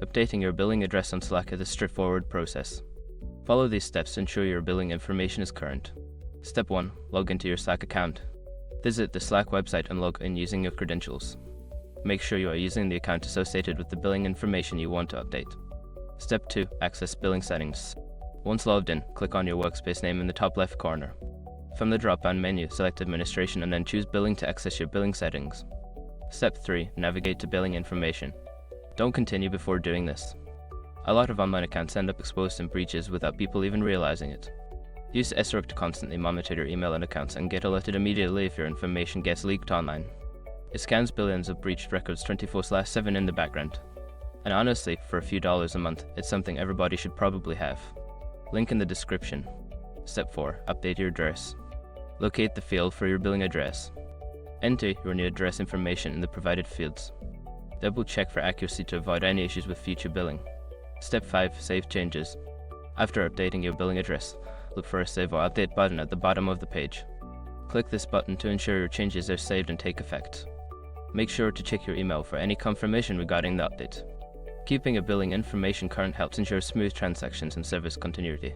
Updating your billing address on Slack is a straightforward process. Follow these steps to ensure your billing information is current. Step 1. Log into your Slack account. Visit the Slack website and log in using your credentials. Make sure you are using the account associated with the billing information you want to update. Step 2. Access billing settings. Once logged in, click on your workspace name in the top left corner. From the drop-down menu, select Administration and then choose Billing to access your billing settings. Step 3. Navigate to billing information. Don't continue before doing this. A lot of online accounts end up exposed in breaches without people even realizing it. Use SROC to constantly monitor your email and accounts and get alerted immediately if your information gets leaked online. It scans billions of breached records 24/7 in the background. And honestly, for a few dollars a month, it's something everybody should probably have. Link in the description. Step 4. Update your address. Locate the field for your billing address. Enter your new address information in the provided fields. Double check for accuracy to avoid any issues with future billing. Step 5. Save changes. After updating your billing address, look for a Save or Update button at the bottom of the page. Click this button to ensure your changes are saved and take effect. Make sure to check your email for any confirmation regarding the update. Keeping your billing information current helps ensure smooth transactions and service continuity.